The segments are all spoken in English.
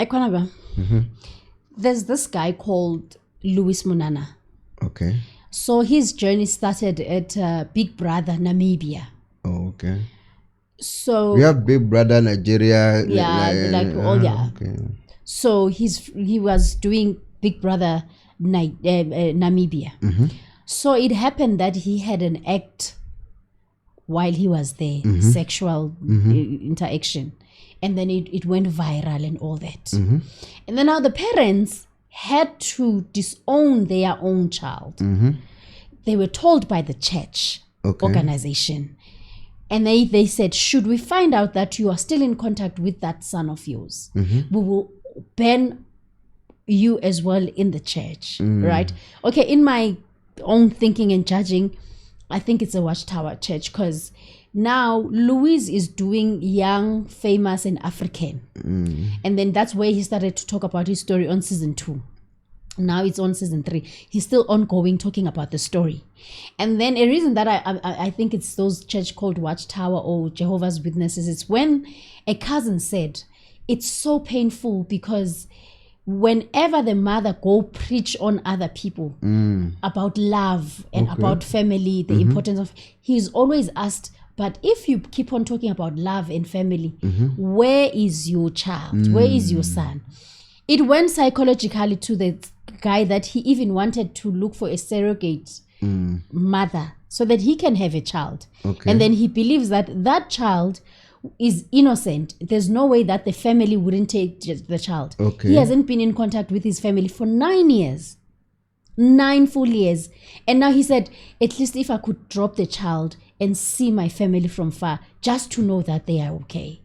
Ekwanaba, there's this guy called Louis Munana. Okay. So his journey started at Big Brother Namibia. Oh, okay. So We have Big Brother Nigeria. Okay. So he was doing Big Brother Namibia. So it happened that he had an act while he was there, sexual interaction, and then it went viral and all that. And then now the parents had to disown their own child. They were told by the church organization, and they said, should we find out that you are still in contact with that son of yours, we will ban you as well in the church. Right? Okay, in my own thinking and judging, I think it's a Watchtower church, because now Louise is doing young, famous, and African. And then that's where he started to talk about his story on season 2. Now it's on season 3. He's still ongoing talking about the story. And then a reason that I think it's those church called Watchtower or Jehovah's Witnesses, it's when a cousin said, it's so painful because whenever the mother go preach on other people about love and about family, the importance of, he's always asked, but if you keep on talking about love and family, where is your child? Where is your son? It went psychologically to the guy that he even wanted to look for a surrogate mother so that he can have a child. And then he believes that that child is innocent. There's no way that the family wouldn't take the child. He hasn't been in contact with his family for 9 years. 9 full years. And now he said, at least if I could drop the child and see my family from far, just to know that they are okay.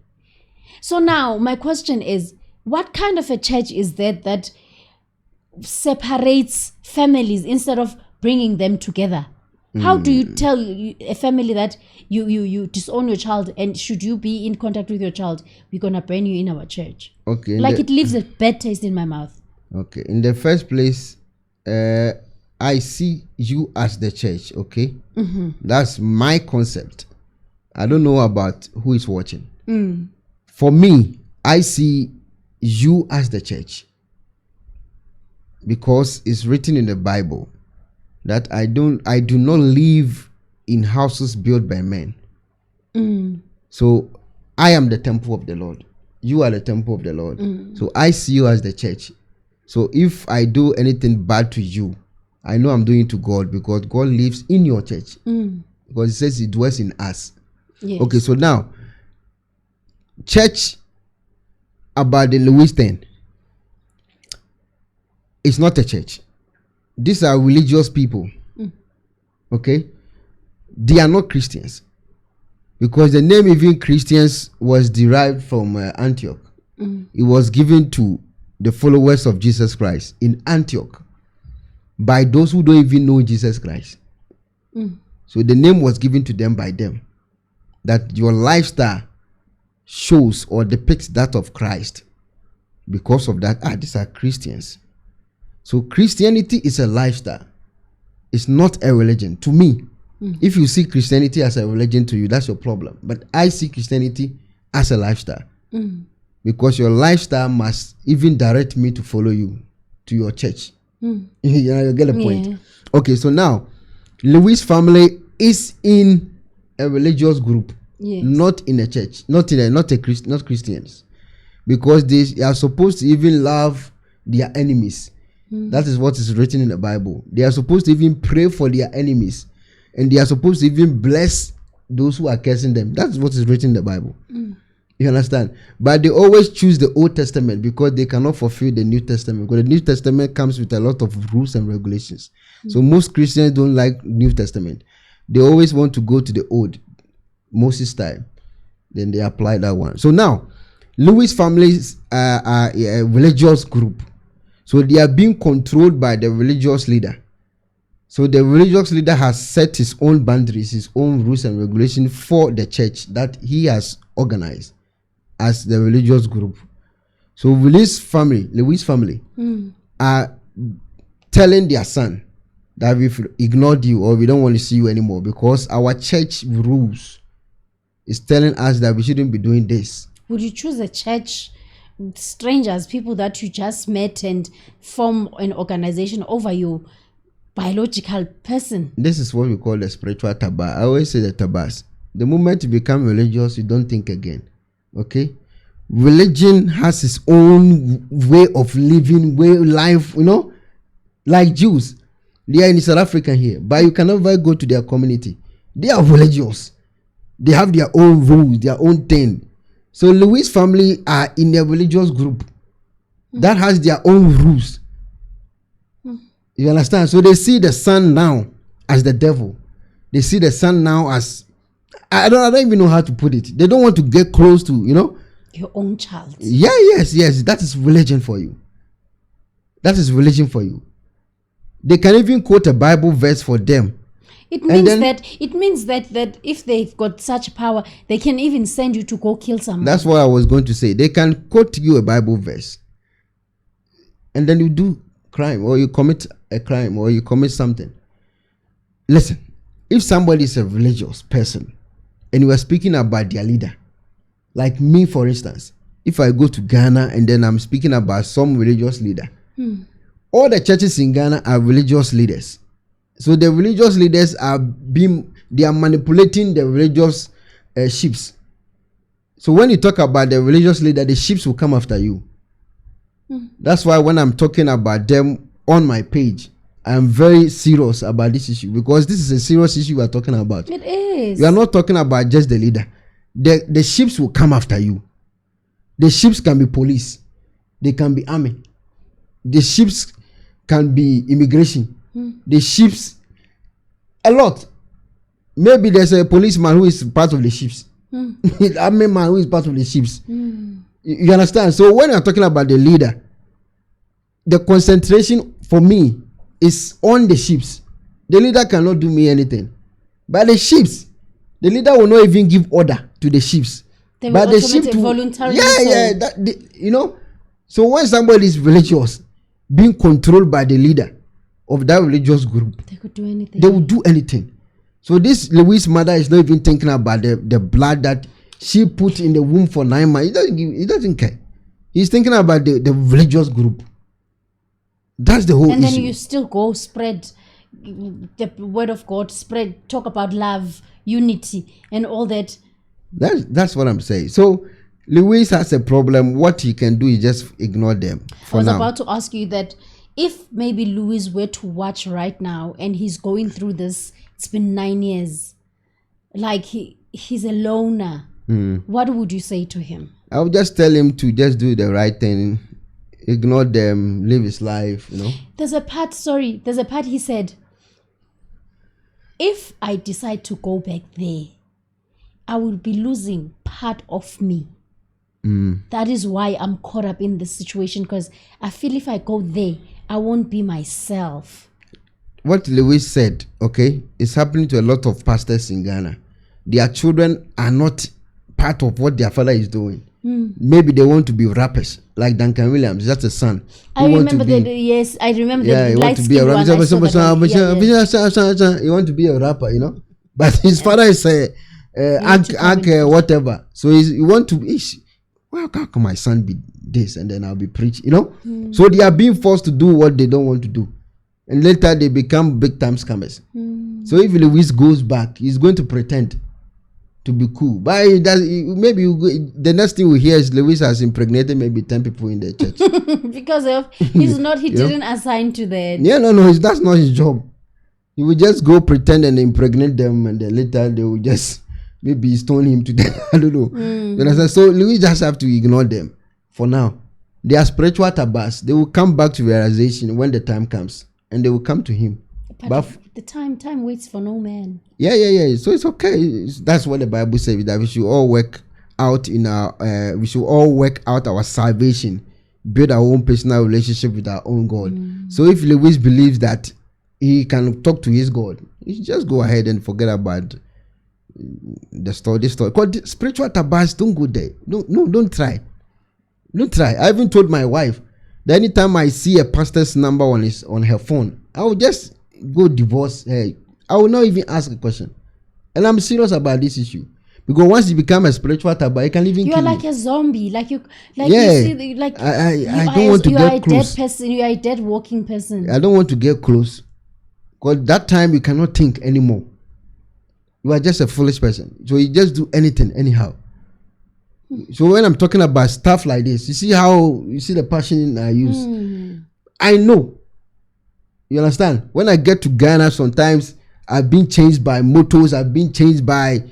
So now my question is, what kind of a church is that separates families instead of bringing them together? How do you tell a family that you disown your child, and should you be in contact with your child, we're going to burn you in our church? Like it leaves a bad taste in my mouth. Okay. In the first place, I see you as the church, okay? That's my concept. I don't know about who is watching. For me, I see you as the church, because it's written in the Bible that I do not live in houses built by men. So I am the temple of the Lord. You are the temple of the Lord. So I see you as the church. So if I do anything bad to you, I know I'm doing it to God, because God lives in your church. Because it says he dwells in us. Yes. Okay, so now, church about the Louis 10, it's not a church. These are religious people. Okay? They are not Christians. Because the name even Christians was derived from Antioch. It was given to the followers of Jesus Christ in Antioch by those who don't even know Jesus Christ. So the name was given to them by them. That your lifestyle shows or depicts that of Christ. Because of that, these are Christians. So Christianity is a lifestyle. It's not a religion. To me, if you see Christianity as a religion to you, that's your problem. But I see Christianity as a lifestyle. Because your lifestyle must even direct me to follow you to your church. You get the point. Yeah. Okay, so now, Louis' family is in a religious group, not in a church, not Christians, because they are supposed to even love their enemies. That is what is written in the Bible. They are supposed to even pray for their enemies, and they are supposed to even bless those who are cursing them. That's what is written in the Bible. You understand? But they always choose the Old Testament because they cannot fulfill the New Testament, because the New Testament comes with a lot of rules and regulations. So most Christians don't like New Testament. They always want to go to the Old, Moses time. Then they apply that one. So now, Louis' families are a religious group. So they are being controlled by the religious leader. So the religious leader has set his own boundaries, his own rules and regulations for the church that he has organized as the religious group. So Louis' family are telling their son that we've ignored you or we don't want to see you anymore because our church rules is telling us that we shouldn't be doing this. Would you choose a church strangers, people that you just met and form an organization over your biological person. This is what we call the spiritual tabas. I always say the tabas. The moment you become religious, you don't think again. Okay? Religion has its own way of living, way of life, like Jews. They are in South Africa here, but you can never go to their community. They are religious. They have their own rules, their own thing. So Louis' family are in a religious group that has their own rules. You understand? So they see the son now as the devil. They see the son now as, I don't even know how to put it. They don't want to get close to, your own child. Yeah, yes. That is religion for you. That is religion for you. They can even quote a Bible verse for them. It means that if they've got such power, they can even send you to go kill someone. That's what I was going to say. They can quote you a Bible verse, and then you do crime, or you commit a crime, or you commit something. Listen, if somebody is a religious person, and you are speaking about their leader, like me, for instance, if I go to Ghana and then I'm speaking about some religious leader, all the churches in Ghana are religious leaders. So the religious leaders they are manipulating the religious sheep. So when you talk about the religious leader, the sheep will come after you. That's why when I'm talking about them on my page, I'm very serious about this issue, because this is a serious issue we are talking about. It is. We are not talking about just the leader. The ships will come after you. The ships can be police. They can be army. The ships can be immigration. The ships, a lot. Maybe there's a policeman who is part of the ships. Army man who is part of the ships. You understand? So when you're talking about the leader, the concentration for me is on the ships. The leader cannot do me anything. But the ships, the leader will not even give order to the ships. They but will the ship voluntarily. So when somebody is religious, being controlled by the leader of that religious group, they could do anything. They will do anything. So this Louis' mother is not even thinking about the blood that she put in the womb for 9 months. He doesn't care. He's thinking about the religious group. That's the whole issue. And then you still go spread the word of God, talk about love, unity, and all that. That's what I'm saying. So Louis has a problem. What he can do is just ignore them for now. I was about to ask you that if maybe Louis were to watch right now and he's going through this, it's been 9 years, like he's a loner, what would you say to him? I would just tell him to just do the right thing, ignore them, live his life, There's a part he said, if I decide to go back there, I will be losing part of me. That is why I'm caught up in this situation, because I feel if I go there, I won't be myself. What Lewis said, okay, is happening to a lot of pastors in Ghana. Their children are not part of what their father is doing. Maybe they want to be rappers, like Duncan Williams. That's a son. I remember that. Yes, I remember that. He want to be a rapper. He want to be a rapper, But his father is whatever. So he want to. Well, how can my son be this and then I'll be preaching? So they are being forced to do what they don't want to do, and later they become big time scammers. So if Louis goes back, he's going to pretend to be cool, but the next thing we hear is Louis has impregnated maybe 10 people in the church because of he didn't assign to that. That's not his job. He will just go pretend and impregnate them, and then later they will just maybe stone him to death. I don't know. You understand? So Louis just have to ignore them for now. They are spiritual tabas. They will come back to realization when the time comes, and they will come to him. But the time waits for no man. Yeah. So it's okay. That's what the Bible says, that we should all work out our salvation, build our own personal relationship with our own God. So if Louis believes that he can talk to his God, he should just go ahead and forget about this story. Because spiritual tabas, don't go there. No, don't try. I even told my wife that anytime I see a pastor's number on her phone, I will just go divorce her. I will not even ask a question. And I'm serious about this issue, Because once you become a spiritual taba, you can even you kill are like you. a zombie. Like you Yeah. see, like I don't want to you are get a close. dead person. You are a dead walking person. I don't want to get close. Because that time you cannot think anymore. You are just a foolish person. So you just do anything anyhow. So when I'm talking about stuff like this, you see the passion I use. I know. You understand? When I get to Ghana, sometimes I've been changed by motors. I've been changed by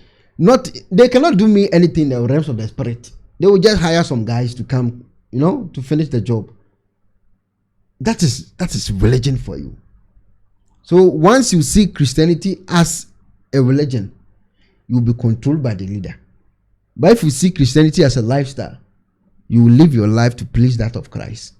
they cannot do me anything in the realms of the spirit. They will just hire some guys to come, to finish the job. That is religion for you. So once you see Christianity as a religion, you will be controlled by the leader. But if you see Christianity as a lifestyle, you will live your life to please that of Christ.